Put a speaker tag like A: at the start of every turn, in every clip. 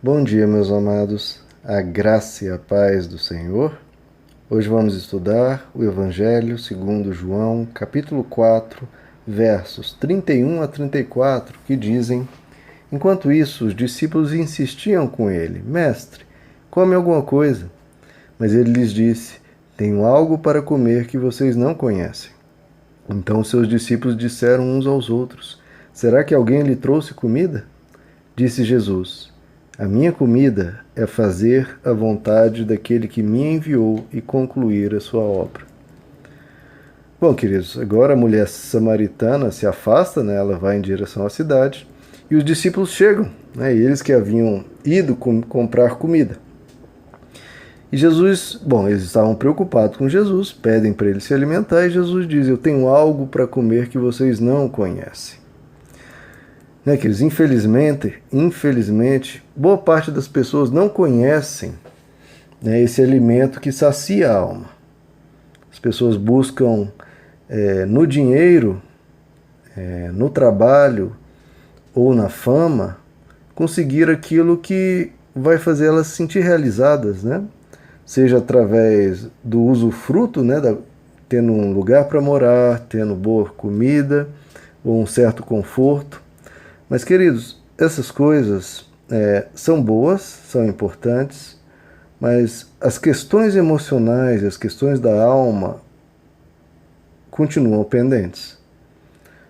A: Bom dia, meus amados, a graça e a paz do Senhor. Hoje vamos estudar o Evangelho segundo João, capítulo 4, versos 31 a 34, que dizem: Enquanto isso, os discípulos insistiam com ele: Mestre, come alguma coisa. Mas ele lhes disse: Tenho algo para comer que vocês não conhecem. Então seus discípulos disseram uns aos outros: Será que alguém lhe trouxe comida? Disse Jesus: A minha comida é fazer a vontade daquele que me enviou e concluir a sua obra. Bom, queridos, agora a mulher samaritana se afasta, né? Ela vai em direção à cidade e os discípulos chegam, né? Eles que haviam ido comprar comida. E Jesus, bom, eles estavam preocupados com Jesus, pedem para ele se alimentar e Jesus diz: Eu tenho algo para comer que vocês não conhecem. Né, queridos? Infelizmente, boa parte das pessoas não conhecem, né, esse alimento que sacia a alma. As pessoas buscam no dinheiro, no trabalho ou na fama, conseguir aquilo que vai fazer elas se sentir realizadas, né? Seja através do usufruto, né, tendo um lugar para morar, tendo boa comida ou um certo conforto. Mas, queridos, essas coisas são boas, são importantes, mas as questões emocionais, as questões da alma continuam pendentes.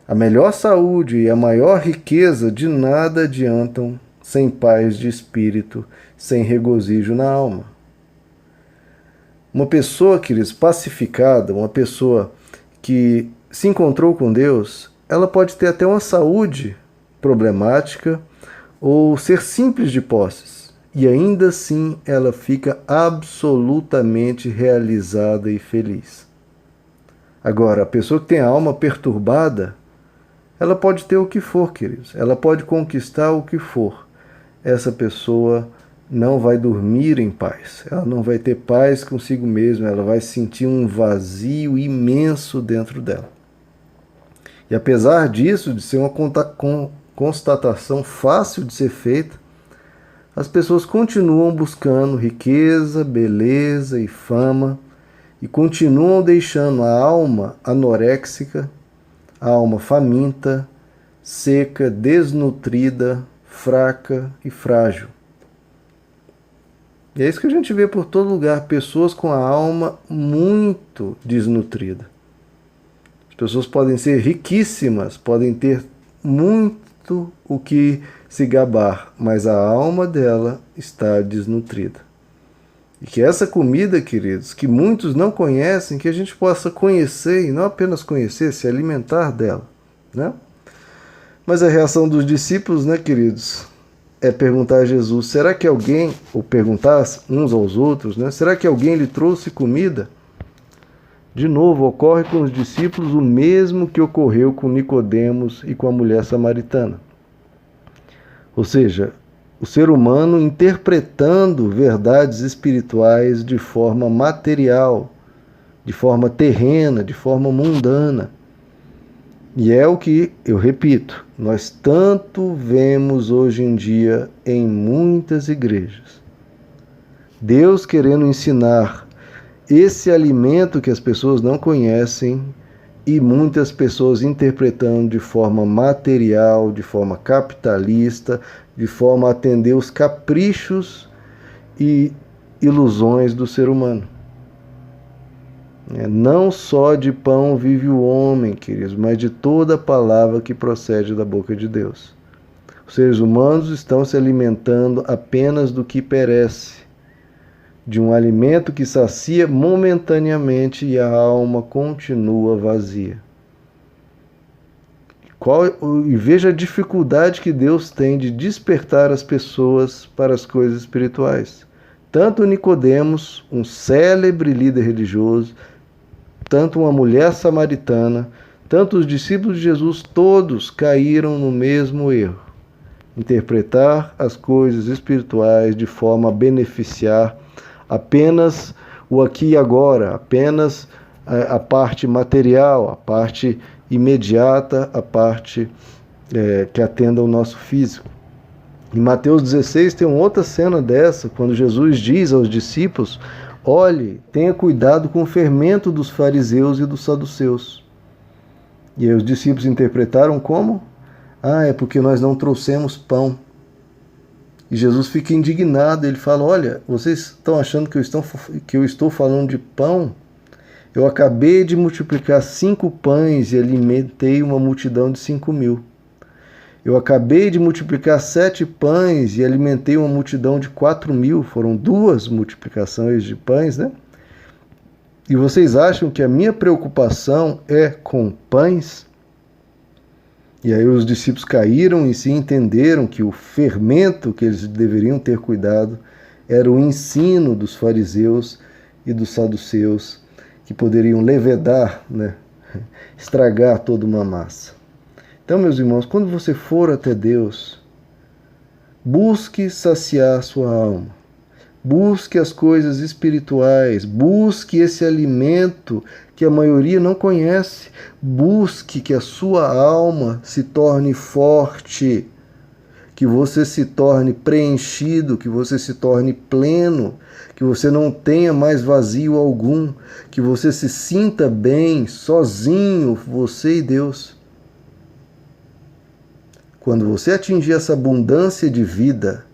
A: A melhor saúde e a maior riqueza de nada adiantam sem paz de espírito, sem regozijo na alma. Uma pessoa, queridos, pacificada, uma pessoa que se encontrou com Deus, ela pode ter até uma saúde problemática ou ser simples de posses, e ainda assim ela fica absolutamente realizada e feliz. Agora, a pessoa que tem a alma perturbada, ela pode ter o que for, queridos, ela pode conquistar o que for. Essa pessoa não vai dormir em paz, ela não vai ter paz consigo mesma, ela vai sentir um vazio imenso dentro dela. E apesar disso, de ser uma constatação fácil de ser feita, as pessoas continuam buscando riqueza, beleza e fama e continuam deixando a alma anoréxica, a alma faminta, seca, desnutrida, fraca e frágil. E é isso que a gente vê por todo lugar, pessoas com a alma muito desnutrida. As pessoas podem ser riquíssimas, podem ter muito o que se gabar, mas a alma dela está desnutrida. E que essa comida, queridos, que muitos não conhecem, que a gente possa conhecer, e não apenas conhecer, se alimentar dela, né? Mas a reação dos discípulos, né, queridos, é perguntar a Jesus: será que alguém, ou perguntar uns aos outros, né, será que alguém lhe trouxe comida? De novo, ocorre com os discípulos o mesmo que ocorreu com Nicodemos e com a mulher samaritana. Ou seja, o ser humano interpretando verdades espirituais de forma material, de forma terrena, de forma mundana. E é o que, eu repito, nós tanto vemos hoje em dia em muitas igrejas. Deus querendo ensinar esse alimento que as pessoas não conhecem e muitas pessoas interpretando de forma material, de forma capitalista, de forma a atender os caprichos e ilusões do ser humano. Não só de pão vive o homem, queridos, mas de toda palavra que procede da boca de Deus. Os seres humanos estão se alimentando apenas do que perece, de um alimento que sacia momentaneamente e a alma continua vazia. E veja a dificuldade que Deus tem de despertar as pessoas para as coisas espirituais. Tanto Nicodemos, um célebre líder religioso, tanto uma mulher samaritana, tanto os discípulos de Jesus, todos caíram no mesmo erro. Interpretar as coisas espirituais de forma a beneficiar apenas o aqui e agora, apenas a parte material, a parte imediata, a parte que atenda ao nosso físico. Em Mateus 16 tem uma outra cena dessa, quando Jesus diz aos discípulos: olhe, tenha cuidado com o fermento dos fariseus e dos saduceus. E aí os discípulos interpretaram como? É porque nós não trouxemos pão. E Jesus fica indignado, ele fala: olha, vocês estão achando que eu estou falando de pão? Eu acabei de multiplicar 5 pães e alimentei uma multidão de 5.000. Eu acabei de multiplicar 7 pães e alimentei uma multidão de 4.000. Foram 2 multiplicações de pães, né? E vocês acham que a minha preocupação é com pães? E aí os discípulos caíram e se entenderam que o fermento que eles deveriam ter cuidado era o ensino dos fariseus e dos saduceus, que poderiam levedar, né? Estragar toda uma massa. Então, meus irmãos, quando você for até Deus, busque saciar sua alma, busque as coisas espirituais, busque esse alimento que a maioria não conhece, busque que a sua alma se torne forte, que você se torne preenchido, que você se torne pleno, que você não tenha mais vazio algum, que você se sinta bem, sozinho, você e Deus. Quando você atingir essa abundância de vida,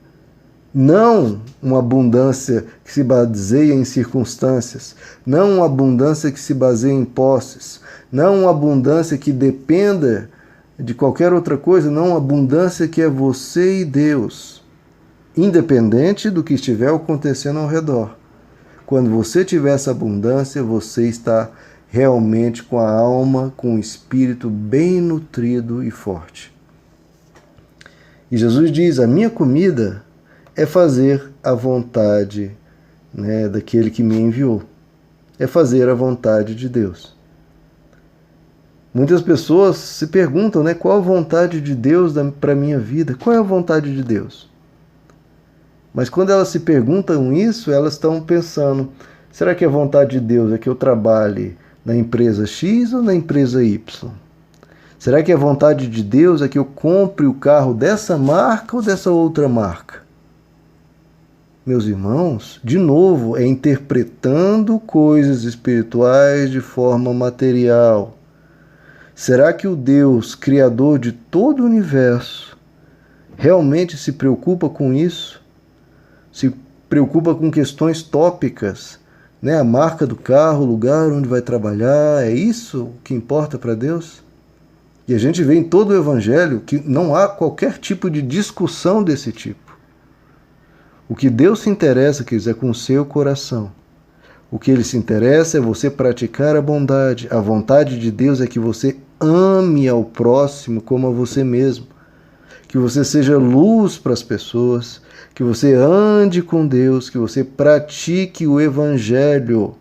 A: não uma abundância que se baseia em circunstâncias, não uma abundância que se baseia em posses, não uma abundância que dependa de qualquer outra coisa, não uma abundância que é você e Deus, independente do que estiver acontecendo ao redor. Quando você tiver essa abundância, você está realmente com a alma, com o espírito bem nutrido e forte. E Jesus diz: a minha comida é fazer a vontade, né, daquele que me enviou. É fazer a vontade de Deus. Muitas pessoas se perguntam, né, qual a vontade de Deus para a minha vida? Qual é a vontade de Deus? Mas quando elas se perguntam isso, elas estão pensando: será que a vontade de Deus é que eu trabalhe na empresa X ou na empresa Y? Será que a vontade de Deus é que eu compre o carro dessa marca ou dessa outra marca? Meus irmãos, de novo, é interpretando coisas espirituais de forma material. Será que o Deus, Criador de todo o universo, realmente se preocupa com isso? Se preocupa com questões tópicas, né? A marca do carro, o lugar onde vai trabalhar, é isso que importa para Deus? E a gente vê em todo o Evangelho que não há qualquer tipo de discussão desse tipo. O que Deus se interessa, queridos, é com o seu coração. O que Ele se interessa é você praticar a bondade. A vontade de Deus é que você ame ao próximo como a você mesmo. Que você seja luz para as pessoas. Que você ande com Deus. Que você pratique o Evangelho.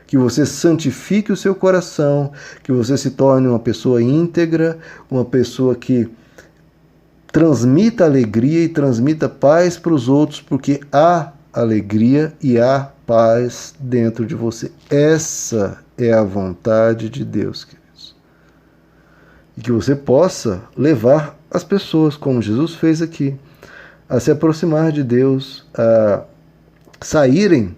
A: Que você santifique o seu coração, que você se torne uma pessoa íntegra, uma pessoa que transmita alegria e transmita paz para os outros, porque há alegria e há paz dentro de você. Essa é a vontade de Deus, queridos. E que você possa levar as pessoas, como Jesus fez aqui, a se aproximar de Deus, a saírem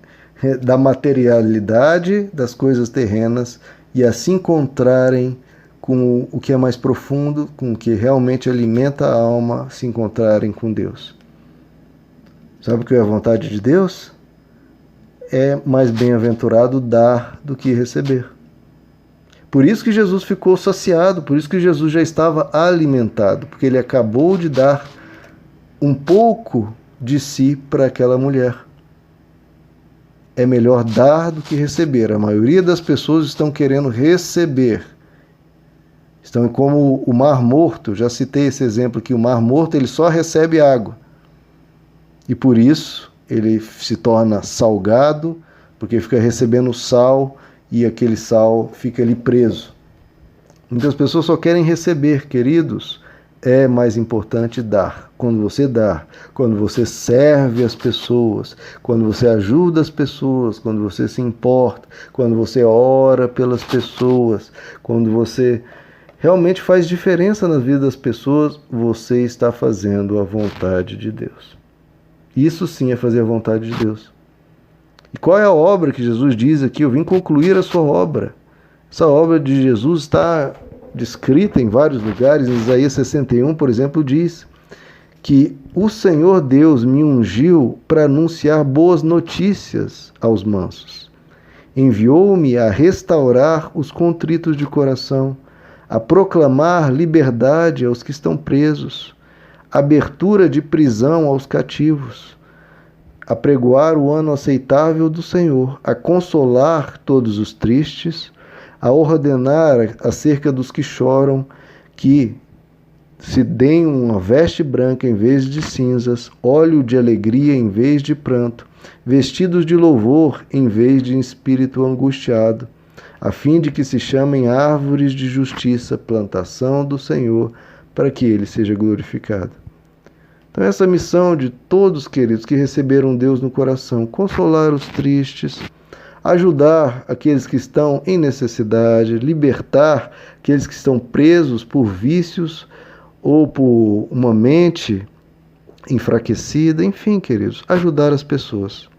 A: da materialidade das coisas terrenas e a se encontrarem com o que é mais profundo, com o que realmente alimenta a alma, se encontrarem com Deus. Sabe o que é a vontade de Deus? É mais bem-aventurado dar do que receber. Por isso que Jesus ficou saciado, por isso que Jesus já estava alimentado, porque ele acabou de dar um pouco de si para aquela mulher. É melhor dar do que receber. A maioria das pessoas estão querendo receber. Estão como o Mar Morto. Já citei esse exemplo aqui. O Mar Morto, ele só recebe água. E por isso ele se torna salgado, porque fica recebendo sal e aquele sal fica ali preso. Muitas pessoas só querem receber, queridos. É mais importante dar. Quando você dá, quando você serve as pessoas, quando você ajuda as pessoas, quando você se importa, quando você ora pelas pessoas, quando você realmente faz diferença na vida das pessoas, você está fazendo a vontade de Deus. Isso sim é fazer a vontade de Deus. E qual é a obra que Jesus diz aqui? Eu vim concluir a sua obra. Essa obra de Jesus está descrita em vários lugares. Em Isaías 61, por exemplo, diz que o Senhor Deus me ungiu para anunciar boas notícias aos mansos. Enviou-me a restaurar os contritos de coração, a proclamar liberdade aos que estão presos, abertura de prisão aos cativos, a pregoar o ano aceitável do Senhor, a consolar todos os tristes, a ordenar acerca dos que choram, que se deem uma veste branca em vez de cinzas, óleo de alegria em vez de pranto, vestidos de louvor em vez de espírito angustiado, a fim de que se chamem árvores de justiça, plantação do Senhor, para que ele seja glorificado. Então essa missão de todos, queridos, que receberam Deus no coração, consolar os tristes, ajudar aqueles que estão em necessidade, libertar aqueles que estão presos por vícios ou por uma mente enfraquecida, enfim, queridos, ajudar as pessoas.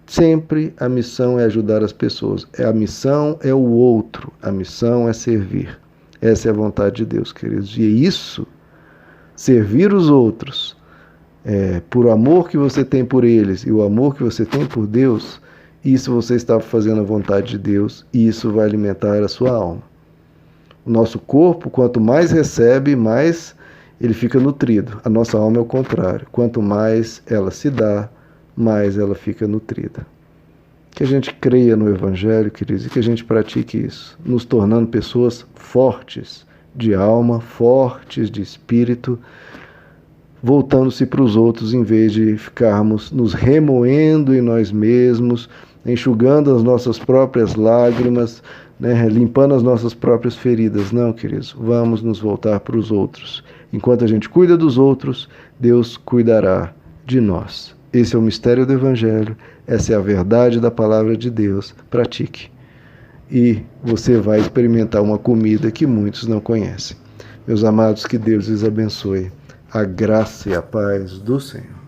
A: Sempre a missão é ajudar as pessoas. A missão é o outro, a missão é servir. Essa é a vontade de Deus, queridos. E é isso, servir os outros, por amor que você tem por eles e o amor que você tem por Deus, isso você está fazendo a vontade de Deus e isso vai alimentar a sua alma. O nosso corpo, quanto mais recebe, mais ele fica nutrido. A nossa alma é o contrário. Quanto mais ela se dá, mais ela fica nutrida. Que a gente creia no Evangelho, queridos, e que a gente pratique isso, nos tornando pessoas fortes de alma, fortes de espírito, voltando-se para os outros em vez de ficarmos nos remoendo em nós mesmos, enxugando as nossas próprias lágrimas, limpando as nossas próprias feridas. Não, queridos, vamos nos voltar para os outros. Enquanto a gente cuida dos outros, Deus cuidará de nós. Esse é o mistério do Evangelho, essa é a verdade da palavra de Deus. Pratique. E você vai experimentar uma comida que muitos não conhecem. Meus amados, que Deus lhes abençoe. A graça e a paz do Senhor.